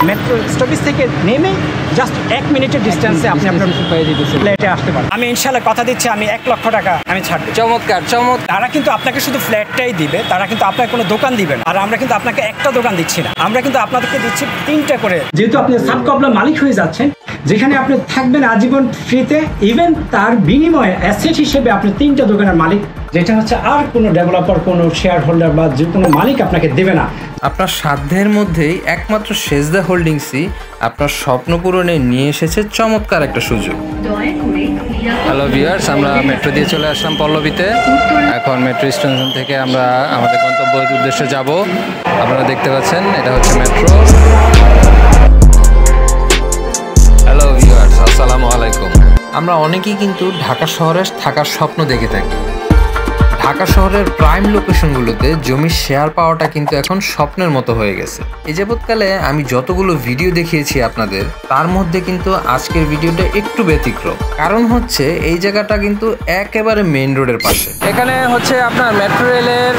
Metro stoppage থেকে নেমে just 1 মিনিটের ডিস্টেন্সে আপনি আপনার ফ্ল্যাটে আসতে পারেন। আমি ইনশাআল্লাহ কথা দিচ্ছি, আমি 1 লক্ষ টাকা আমি ছাড়বো। চমৎকার। তারা কিন্তু আপনাকে শুধু ফ্ল্যাটটাই দিবে, তারা কিন্তু আপনাকে কোনো দোকান দিবে না। আর আমরা কিন্তু আপনাকে একটা দোকান দিচ্ছি না, আমরা কিন্তু আপনাদেরকে দিচ্ছি 3টা করে। যেহেতু আপনি সাবকবলা মালিক হয়ে যাচ্ছেন, যেখানে আপনি থাকবেন আজীবন ফ্রিতে, ইভেন তার বিনিময়ে অ্যাসেট হিসেবে আপনি 3টা দোকানের মালিক, যেটা হচ্ছে আর কোনো ডেভেলপার, কোনো শেয়ার হোল্ডার বা যে কোনো মালিক আপনাকে দেবে না। আপনার সাধ্যের মধ্যেই একমাত্র সেজদা হোল্ডিংসই আপনার স্বপ্ন পূরণে নিয়ে এসেছে চমৎকার একটা সুযোগ। হ্যালো ভিউয়ার্স, আমরা মেট্রো দিয়ে চলে আসলাম পল্লবীতে। এখন মেট্রো স্টেশন থেকে আমরা আমাদের গন্তব্যের উদ্দেশ্যে যাব। আপনারা দেখতে পাচ্ছেন এটা হচ্ছে মেট্রো। হ্যালো ভিউয়ার্স, আসসালামু আলাইকুম। আমরা অনেকেই কিন্তু ঢাকা শহরে থাকার স্বপ্ন দেখে থাকি। ঢাকা শহরের প্রাইম লোকেশনগুলোতে জমির শেয়ার পাওয়াটা কিন্তু এখন স্বপ্নের মতো হয়ে গেছে। এই যাবৎকালে আমি যতগুলো ভিডিও দেখিয়েছি আপনাদের, তার মধ্যে কিন্তু আজকের ভিডিওটা একটু ব্যতিক্রম। কারণ হচ্ছে এই জায়গাটা কিন্তু একেবারে মেইন রোডের পাশে। এখানে হচ্ছে আপনার মেট্রো রেলের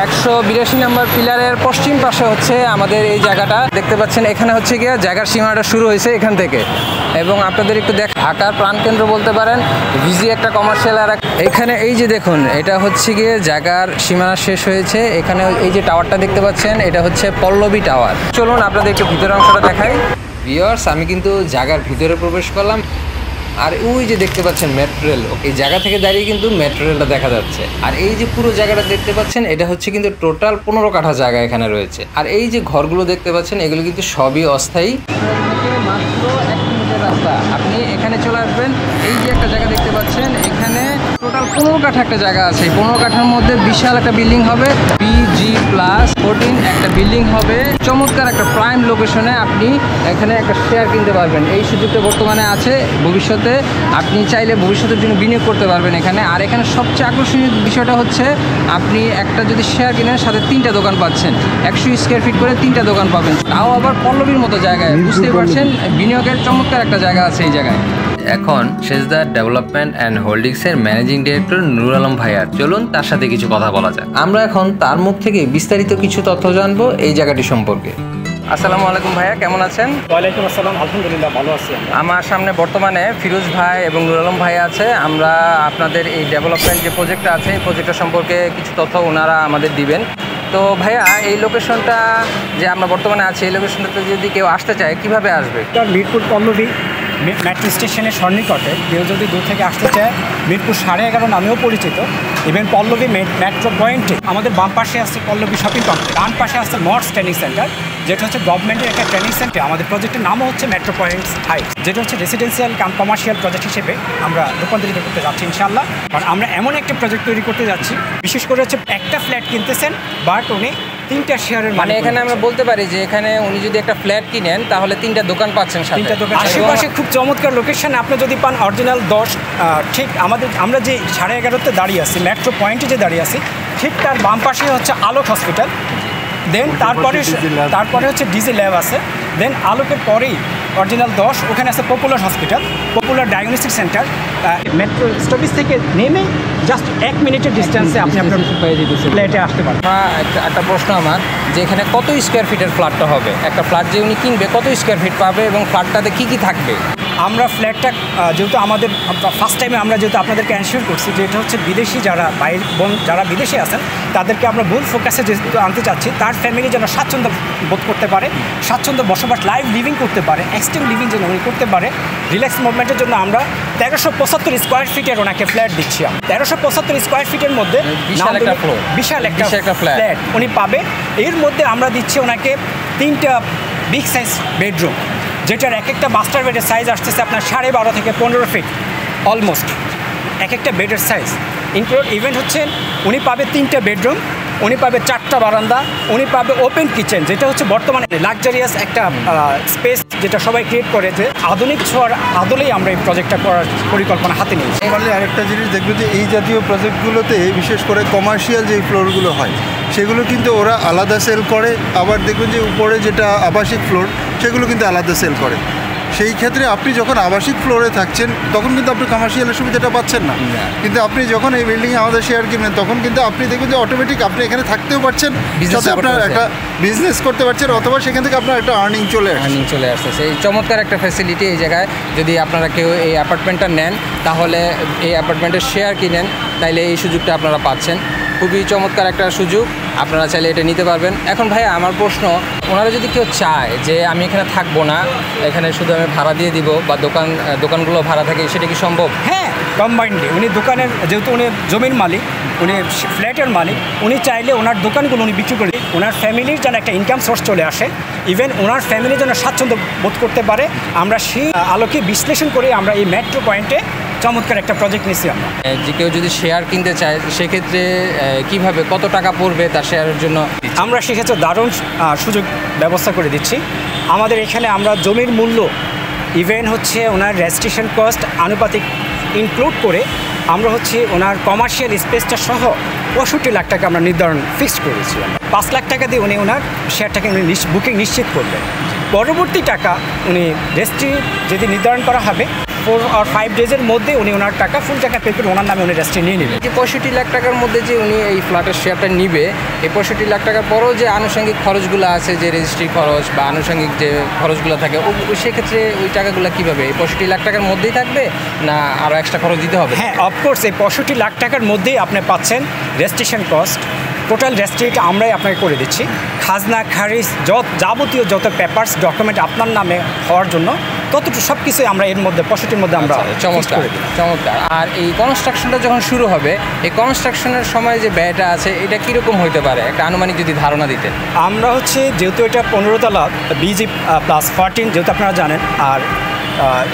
182 নম্বর পিলারের পশ্চিম পাশে হচ্ছে আমাদের এই জায়গাটা দেখতে পাচ্ছেন। এখানে হচ্ছে গিয়ে জায়গার সীমাটা শুরু হয়েছে এখান থেকে, এবং আপনাদের একটু ঢাকার প্রাণকেন্দ্র বলতে পারেন, বিজি একটা কমার্শিয়াল। আর এখানে এই যে দেখুন, এটা হচ্ছে গিয়ে জায়গার সীমানা শেষ হয়েছে। এখানে এই যে টাওয়ারটা দেখতে পাচ্ছেন, এটা হচ্ছে পল্লবী টাওয়ার। চলুন আপনাদের একটু ভিতরের অংশটা দেখাই। ভিউয়ার্স, আমি কিন্তু জায়গার ভিতরে প্রবেশ করলাম। আর ওই যে দেখতে পাচ্ছেন মেট্রো রেল, এই জায়গা থেকে দাঁড়িয়ে কিন্তু মেট্রো রেলটা দেখা যাচ্ছে। আর এই যে পুরো জায়গাটা দেখতে পাচ্ছেন, এটা হচ্ছে কিন্তু টোটাল 15 কাঠা জায়গা এখানে রয়েছে। আর এই যে ঘরগুলো দেখতে পাচ্ছেন, এগুলো কিন্তু সবই অস্থায়ী। মাত্র 1 মিনিটের রাস্তা, আপনি এখানে চলে আসবেন। এই যে একটা জায়গা দেখতে পাচ্ছেন, এখানে টোটাল 15 কাঠা একটা জায়গা আছে। 15 কাঠার মধ্যে বিশাল একটা বিল্ডিং হবে, BG+14 একটা বিল্ডিং হবে। চমৎকার একটা প্রাইম লোকেশনে আপনি এখানে একটা শেয়ার কিনতে পারবেন। এই সুযোগটা বর্তমানে আছে, ভবিষ্যতে আপনি চাইলে ভবিষ্যতের জন্য বিনিয়োগ করতে পারবেন এখানে। আর এখানে সবচেয়ে আকর্ষণীয় বিষয়টা হচ্ছে, আপনি একটা যদি শেয়ার কিনেন, সাথে 3টা দোকান পাচ্ছেন। 100 স্কোয়ার ফিট করে 3টা দোকান পাবেন, তাও আবার পল্লবীর মতো জায়গায়। বুঝতেই পারছেন বিনিয়োগের চমৎকার একটা জায়গা আছে এই জায়গায়। এখন সেজদা ডেভেলপমেন্ট অ্যান্ড হোল্ডিংসের ম্যানেজিং ডিরেক্টর নুরুল আলম ভাইয়ার, চলুন তার সাথে কিছু কথা বলা যায়। আমরা এখন তার মুখ থেকে বিস্তারিত কিছু তথ্য জানবো এই জায়গাটি সম্পর্কে। আসসালামু আলাইকুম ভাইয়া, কেমন আছেন? ওয়ালাইকুম আসসালাম, আলহামদুলিল্লাহ ভালো আছি। আমার সামনে বর্তমানে ফিরোজ ভাই এবং নুরুল আলম ভাই আছে। আমরা আপনাদের এই ডেভেলপমেন্ট যে প্রজেক্টটা আছে, এই প্রজেক্টটা সম্পর্কে কিছু তথ্য ওনারা আমাদের দিবেন। তো ভাইয়া, এই লোকেশনটা যে আমরা বর্তমানে আছি, এই লোকেশনটাতে যদি কেউ আসতে চায় কিভাবে আসবে? মিরপুর পল্লবী মেট্রো স্টেশনের সন্নিকটে কেউ যদি দূর থেকে আসতে চায়, মিরপুর 11.5 নামেও পরিচিত। ইভেন পল্লবী মেট্রো পয়েন্টে আমাদের বাম পাশে আসছে পল্লবী শপিং কমপ্লেক্স, ডান পাশে আসছে মর্স ট্রেনিং সেন্টার, যেটা হচ্ছে গভর্নমেন্টের একটা ট্রেনিং সেন্টার। আমাদের প্রজেক্টের নামও হচ্ছে মেট্রো পয়েন্টস হাইটস, যেটা হচ্ছে রেসিডেন্সিয়াল কাম কমার্শিয়াল প্রজেক্ট হিসেবে আমরা রূপান্তরিত করতে যাচ্ছি ইনশাআল্লাহ। কারণ আমরা এমন একটা প্রজেক্ট তৈরি করতে যাচ্ছি, বিশেষ করে হচ্ছে একটা ফ্ল্যাট কিনতেছেন, বাট উনি 3টা শেয়ারের মানে এখানে আমরা বলতে পারি যে এখানে উনি যদি একটা ফ্ল্যাট কিনেন, তাহলে 3টা দোকান পাচ্ছেন, 3টা দোকান। আশেপাশে খুব চমৎকার লোকেশন। আপনি যদি পান অরিজিনাল 10, ঠিক আমরা যে 11:30-তে দাঁড়িয়ে আছি, মেট্রো পয়েন্টে যে দাঁড়িয়ে আছি, ঠিক তার বাম পাশে হচ্ছে আলোক হসপিটাল। দেন তারপরে হচ্ছে ডিজি ল্যাব আছে। দেন আলোকের পরেই অরিজিনাল 10, ওখানে আছে popular hospital, popular diagnostic centre. Metro stoppage থেকে নেমে জাস্ট 1 মিনিটের ডিস্টেন্সে আপনি আপনার ফ্ল্যাটে আসতে পারেন। একটা প্রশ্ন আমার, যে এখানে কত স্কোয়ার ফিটের ফ্ল্যাটটা হবে? একটা ফ্ল্যাট যে উনি কিনবে কত স্কোয়ার ফিট পাবে, এবং ফ্ল্যাটটাতে কী কী থাকবে? আমরা ফ্ল্যাটটা যেহেতু আমাদের ফার্স্ট টাইমে আমরা যেহেতু আপনাদেরকে অ্যানশিওর করছি যে এটা হচ্ছে বিদেশি যারা বিদেশে আছেন, তাদেরকে আমরা মূল ফোকাসে যেহেতু আনতে চাচ্ছি, তার ফ্যামিলি যেন স্বাচ্ছন্দ্য বোধ করতে পারে, স্বাচ্ছন্দ্য বসবাস, লাইভ লিভিং করতে পারে, এক্সট্রিম লিভিং যেন উনি করতে পারে। রিল্যাক্স মুভমেন্টের জন্য আমরা 1375 স্কোয়ার ফিটের ওনাকে ফ্ল্যাট দিচ্ছি। 1375 স্কোয়ার ফিটের মধ্যে বিশাল একটা ফ্ল্যাট উনি পাবে। এর মধ্যে আমরা দিচ্ছি ওনাকে 3টা বিগ সাইজ বেডরুম, যেটার এক একটা মাস্টার বেডের সাইজ আসতেছে আপনার 12.5 থেকে 15 ফিট অলমোস্ট এক একটা বেডের সাইজ। ইনক্লুড ইভেন্ট হচ্ছে উনি পাবে 3টা বেডরুম, উনি পাবে 4টা বারান্দা, উনি পাবে ওপেন কিচেন, যেটা হচ্ছে বর্তমানে লাক্সারিয়াস একটা স্পেস যেটা সবাই ক্রিয়েট করে, যে আধুনিক ছোঁয়ার আদলেই আমরা এই প্রজেক্টটা করার পরিকল্পনা হাতে নিয়েছি। এবারে আরেকটা জিনিস দেখবে যে এই জাতীয় প্রজেক্টগুলোতে বিশেষ করে কমার্শিয়াল যে ফ্লোরগুলো হয়, সেগুলো কিন্তু ওরা আলাদা সেল করে। আবার দেখবেন যে উপরে যেটা আবাসিক ফ্লোর, সেগুলো কিন্তু আলাদা সেল করে। সেই ক্ষেত্রে আপনি যখন আবাসিক ফ্লোরে থাকছেন তখন কিন্তু আপনি কমার্শিয়ালের সুবিধাটা পাচ্ছেন না। কিন্তু আপনি যখন এই বিল্ডিংয়ে আমাদের শেয়ার কিনবেন তখন কিন্তু আপনি দেখবেন যে অটোমেটিক আপনি এখানে থাকতেও পারছেন, সাথে আপনার একটা বিজনেস করতে পারছেন, অথবা সেখান থেকে আপনার একটা আর্নিং চলে আসছে। এই চমৎকার একটা ফ্যাসিলিটি এই জায়গায়। যদি আপনারা কেউ এই অ্যাপার্টমেন্টটা নেন তাহলে এই অ্যাপার্টমেন্টের শেয়ার কিনেন, তাইলে এই সুযোগটা আপনারা পাচ্ছেন। খুবই চমৎকার একটা সুযোগ, আপনারা চাইলে এটা নিতে পারবেন। এখন ভাইয়া আমার প্রশ্ন, ওনারা যদি কেউ চায় যে আমি এখানে থাকবো না, এখানে শুধু আমি ভাড়া দিয়ে দিব বা দোকানগুলো ভাড়া থাকে, সেটা কি সম্ভব? হ্যাঁ, কম্বাইন্ডলি উনি দোকানের, যেহেতু উনি জমির মালিক, উনি ফ্ল্যাটের মালিক, উনি চাইলে ওনার দোকানগুলো উনি বিক্রি করে ওনার ফ্যামিলির যেন একটা ইনকাম সোর্স চলে আসে, ইভেন ওনার ফ্যামিলি যেন স্বাচ্ছন্দ্য বোধ করতে পারে, আমরা সেই আলোকে বিশ্লেষণ করে আমরা এই মেট্রো পয়েন্টে চমৎকার একটা প্রজেক্ট নিচ্ছি আমরা। যে কেউ যদি শেয়ার কিনতে চায় সেক্ষেত্রে কিভাবে, কত টাকা পড়বে তার শেয়ারের জন্য? আমরা সেক্ষেত্রে দারুণ সুযোগ ব্যবস্থা করে দিচ্ছি। আমাদের এখানে আমরা জমির মূল্য ইভেন হচ্ছে ওনার রেজিস্ট্রেশন কস্ট আনুপাতিক ইনক্লুড করে আমরা হচ্ছে ওনার কমার্শিয়াল স্পেসটা সহ 65 লাখ টাকা আমরা নির্ধারণ ফিক্সড করেছি। 5 লাখ টাকা দিয়ে উনি ওনার শেয়ারটাকে উনি বুকিং নিশ্চিত করবেন। পরবর্তী টাকা উনি রেজিস্ট্রি যদি নির্ধারণ করা হবে 4 or 5 ডেজের মধ্যে উনি ওনার টাকা ফুল টাকা পে করে ওনার নামে উনি রেজিস্ট্রি নিয়ে নেবেন। যে 65 লাখ টাকার মধ্যে যে উনি এই ফ্ল্যাটের শেয়ারটা নিবে, এই 65 লাখ টাকার পরেও যে আনুষঙ্গিক খরচগুলো আছে, যে রেজিস্ট্রি খরচ বা আনুষঙ্গিক যে খরচগুলো থাকে, সেক্ষেত্রে ওই টাকাগুলো কীভাবে, এই 65 লাখ টাকার মধ্যেই থাকবে না আরও এক্সট্রা খরচ দিতে হবে? হ্যাঁ, অফকোর্স এই 65 লাখ টাকার মধ্যেই আপনি পাচ্ছেন রেজিস্ট্রেশন কস্ট, টোটাল রেজিস্ট্রিটা আমরাই আপনাকে করে দিচ্ছি, খাজনা খারিজ যাবতীয় যত পেপারস ডকুমেন্ট আপনার নামে হওয়ার জন্য ততটুকু সব কিছুই আমরা এর মধ্যে 65-র মধ্যে আমরা চমৎকার। আর এই কনস্ট্রাকশনটা যখন শুরু হবে, এই কনস্ট্রাকশনের সময় যে ব্যয়টা আছে এটা কীরকম হইতে পারে, একটা আনুমানিক যদি ধারণা দিতেন। আমরা হচ্ছে যেহেতু এটা 15 তলা BG + 14 যেহেতু আপনারা জানেন, আর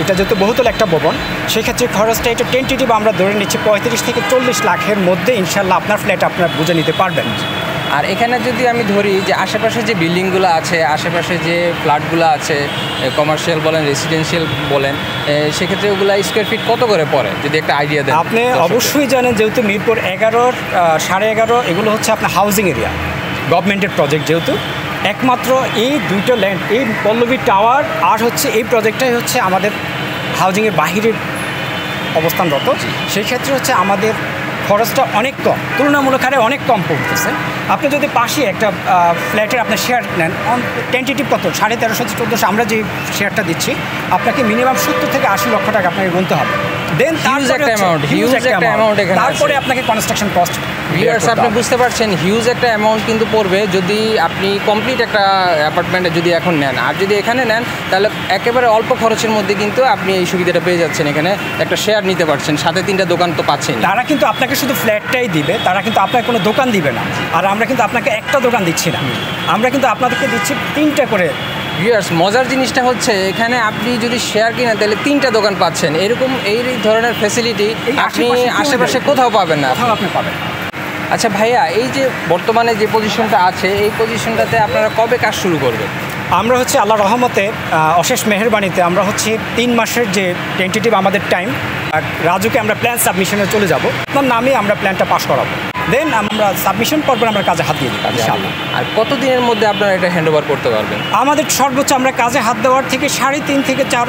এটা যেহেতু বহুতল একটা ভবন, সেক্ষেত্রে খরচটা এটা টেন্টেটিভ আমরা ধরে নিচ্ছি 35 থেকে 40 লাখের মধ্যে ইনশাল্লাহ আপনার ফ্ল্যাট আপনার বুঝে নিতে পারবেন। আর এখানে যদি আমি ধরি যে আশেপাশে যে বিল্ডিংগুলো আছে, আশেপাশে যে ফ্ল্যাটগুলো আছে, কমার্শিয়াল বলেন রেসিডেন্সিয়াল বলেন, সেক্ষেত্রে ওগুলো স্কোয়ার ফিট কত করে পড়ে যদি একটা আইডিয়া দেন। আপনি অবশ্যই জানেন যেহেতু মিরপুর 11, 11.5 এগুলো হচ্ছে আপনার হাউজিং এরিয়া, গভর্নমেন্টের প্রজেক্ট, যেহেতু একমাত্র এই দুইটা ল্যান্ড, এই পল্লবী টাওয়ার আর হচ্ছে এই প্রজেক্টটাই হচ্ছে আমাদের হাউজিংয়ের বাহিরের অবস্থানরত। সেই ক্ষেত্রে হচ্ছে আমাদের খরচটা অনেক কম, তুলনামূলক হারে অনেক কম পড়তেছে। আপনি যদি পাশে একটা ফ্ল্যাটের আপনার শেয়ার নেন, টেন্টেটিভ কত 1350-1400 আমরা যে শেয়ারটা দিচ্ছি, আপনাকে মিনিমাম 70 থেকে 80 লক্ষ টাকা আপনাকে গুনতে হবে। দেন তারপরে আপনাকে কনস্ট্রাকশন কস্ট। ভিউয়ার্স, আপনি বুঝতে পারছেন হিউজ একটা অ্যামাউন্ট কিন্তু পড়বে যদি আপনি কমপ্লিট একটা অ্যাপার্টমেন্টে যদি এখন নেন। আর যদি এখানে নেন তাহলে একেবারে অল্প খরচের মধ্যে কিন্তু আপনি এই সুবিধাটা পেয়ে যাচ্ছেন। এখানে একটা শেয়ার নিতে পারছেন, সাথে 3টা দোকান তো পাচ্ছেন। তারা কিন্তু আপনাকে শুধু ফ্ল্যাটটাই দিবে, তারা কিন্তু আপনাকে কোনো দোকান দিবে না। আর আমরা কিন্তু আপনাকে একটা দোকান দিচ্ছি না, আমরা কিন্তু আপনাদেরকে দিচ্ছি 3টা করে। ভিউয়ার্স, মজার জিনিসটা হচ্ছে এখানে আপনি যদি শেয়ার কিনেন তাহলে 3টা দোকান পাচ্ছেন। এরকম এই ধরনের ফ্যাসিলিটি আপনি আশেপাশে কোথাও পাবেন না, আপনি পাবেন। আচ্ছা ভাইয়া, এই যে বর্তমানে যে পজিশনটা আছে, এই পজিশনটাতে আপনারা কবে কাজ শুরু করবেন? আমরা হচ্ছে আল্লাহ রহমতে অশেষ মেহেরবানিতে আমরা হচ্ছে 3 মাসের যে টেন্টেটিভ আমাদের টাইম, রাজুকে আমরা প্ল্যান সাবমিশনে চলে যাব, আপনার নামে আমরা প্ল্যানটা পাস করাবো, দেন আমরা সাবমিশন পর আমরা কাজে হাত দিয়ে দিই। আর কতদিনের মধ্যে আপনারা এটা হ্যান্ড ওভার করতে পারবেন? আমাদের সর্বোচ্চ আমরা কাজে হাত দেওয়ার থেকে 3.5 থেকে 4,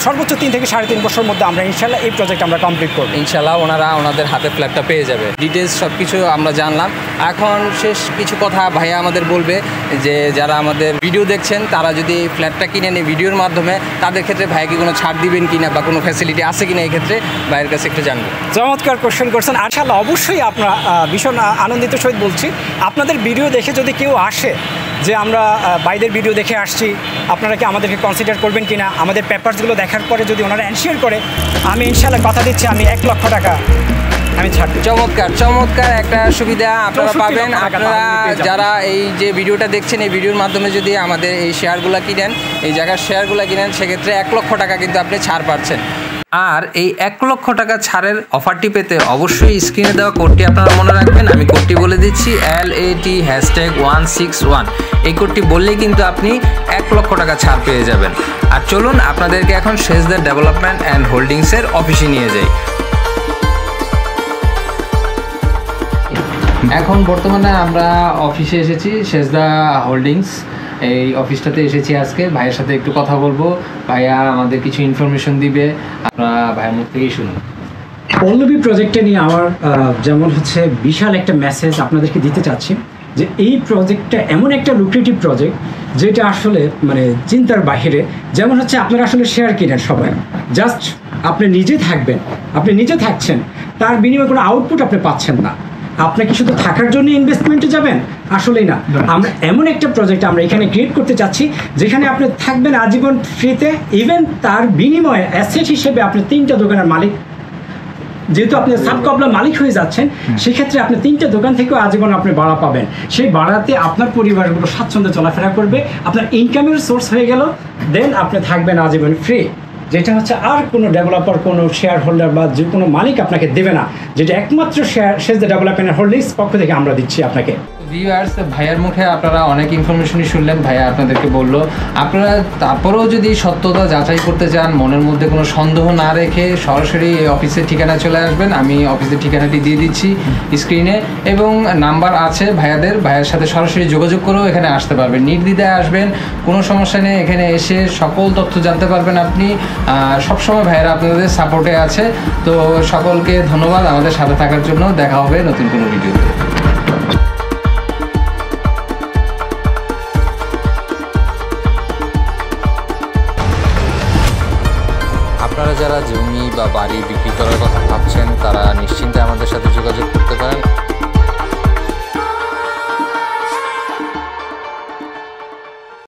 সর্বোচ্চ 3 থেকে 3.5 বছরের মধ্যে আমরা ইনশাল্লাহ এই প্রজেক্ট আমরা কমপ্লিট করব। ইনশাল্লাহ ওনারা ওনাদের হাতে ফ্ল্যাটটা পেয়ে যাবে। ডিটেলস সব কিছু আমরা জানলাম। এখন শেষ কিছু কথা ভাইয়া আমাদের বলবে যে যারা আমাদের ভিডিও দেখছেন তারা যদি এই ফ্ল্যাটটা কিনে নেয় ভিডিওর মাধ্যমে, তাদের ক্ষেত্রে ভাইয়া কি কোনো ছাড় দিবেন কিনা বা কোনো ফ্যাসিলিটি আছে কিনা, এই ক্ষেত্রে ভাইয়ের কাছে একটু জানবো। চমৎকার কোশ্চেন করছেন। ইনশাল্লাহ অবশ্যই আপনারা ভীষণ আনন্দিত সহিত বলছি, আপনাদের ভিডিও দেখে যদি কেউ আসে যে আমরা বাইরের ভিডিও দেখে আসছি, আপনারা কি আমাদেরকে কনসিডার করবেন কিনা, আমাদের পেপারসগুলো দেখার পরে যদি ওনারা এনশিওর করে, আমি ইনশাল্লাহ কথা দিচ্ছি আমি 1 লক্ষ টাকা আমি ছাড়। চমৎকার একটা সুবিধা আপনারা পাবেন। আপনারা যারা এই যে ভিডিওটা দেখছেন, এই ভিডিওর মাধ্যমে যদি আমাদের এই শেয়ারগুলো কিনেন, এই জায়গার শেয়ারগুলো কিনেন, সেক্ষেত্রে 1 লক্ষ টাকা কিন্তু আপনি ছাড় পাচ্ছেন। আর এই 1 লক্ষ টাকা ছাড়ের অফারটি পেতে অবশ্যই স্ক্রিনে দেওয়া কোডটি আপনারা মনে রাখবেন। আমি কোডটি বলে দিচ্ছি, LAT#161। এই কোডটি বললেই কিন্তু আপনি 1 লক্ষ টাকা ছাড় পেয়ে যাবেন। আর চলুন আপনাদেরকে এখন সেজদা ডেভেলপমেন্ট অ্যান্ড হোল্ডিংসের অফিসে নিয়ে যাই। এখন বর্তমানে আমরা অফিসে এসেছি, সেজদা হোল্ডিংস। এই অফিসটাতে এসেছি আজকে, ভাইয়ের সাথে একটু কথা বলবো, ভাইয়া আমাদের কিছু ইনফরমেশন দিবে, আপনারা ভাইয়ের মুখ থেকেই শুনুন। পল্লবী প্রজেক্টে নিয়ে আমার যেমন হচ্ছে বিশাল একটা মেসেজ আপনাদেরকে দিতে চাচ্ছি যে এই প্রজেক্টটা এমন একটা লুক্রেটিভ প্রজেক্ট যেটা আসলে মানে চিন্তার বাহিরে। যেমন হচ্ছে আপনারা আসলে শেয়ার কিনেন সবাই, জাস্ট আপনি নিজে থাকবেন, আপনি নিজে থাকছেন, তার বিনিময়ে কোনো আউটপুট আপনি পাচ্ছেন না। আপনি কি শুধু থাকার জন্য ইনভেস্টমেন্টে যাবেন? আসলেই না। আমরা এমন একটা প্রজেক্ট আমরা এখানে ক্রিয়েট করতে চাচ্ছি যেখানে আপনি থাকবেন আজীবন ফ্রিতে, ইভেন তার বিনিময়ে অ্যাসেট হিসেবে আপনি 3টা দোকানের মালিক, যেহেতু আপনি সাবকবলা মালিক হয়ে যাচ্ছেন, সেক্ষেত্রে আপনি 3টে দোকান থেকেও আজীবন আপনি ভাড়া পাবেন। সেই ভাড়াতে আপনার পরিবারগুলো স্বাচ্ছন্দ্যে চলাফেরা করবে, আপনার ইনকামের সোর্স হয়ে গেল, দেন আপনি থাকবেন আজীবন ফ্রি। যেটা হচ্ছে আর কোনো ডেভেলপার, কোনো শেয়ার হোল্ডার বা যে কোনো মালিক আপনাকে দেবে না, যেটা একমাত্র শেয়ার ডেভেলপমেন্ট হোল্ডিংস পক্ষ থেকে আমরা দিচ্ছি আপনাকে। ভিউয়ার্স, ভাইয়ার মুখে আপনারা অনেক ইনফরমেশনই শুনলেন, ভাইয়া আপনাদেরকে বললো। আপনারা তারপরেও যদি সত্যতা যাচাই করতে চান, মনের মধ্যে কোনো সন্দেহ না রেখে সরাসরি এই অফিসের ঠিকানা চলে আসবেন। আমি অফিসের ঠিকানাটি দিয়ে দিচ্ছি স্ক্রিনে, এবং নাম্বার আছে ভাইয়াদের, ভাইয়ার সাথে সরাসরি যোগাযোগ করেও এখানে আসতে পারবেন, নির্দ্বিধায় আসবেন, কোনো সমস্যা নেই। এখানে এসে সকল তথ্য জানতে পারবেন আপনি। সবসময় ভাইয়ারা আপনাদের সাপোর্টে আছে। তো সকলকে ধন্যবাদ আমাদের সাথে থাকার জন্য। দেখা হবে নতুন কোনো ভিডিওতে। আপনারা যারা জমি বা বাড়ি বিক্রি করার কথা ভাবছেন, তারা নিশ্চিন্তে আমাদের সাথে যোগাযোগ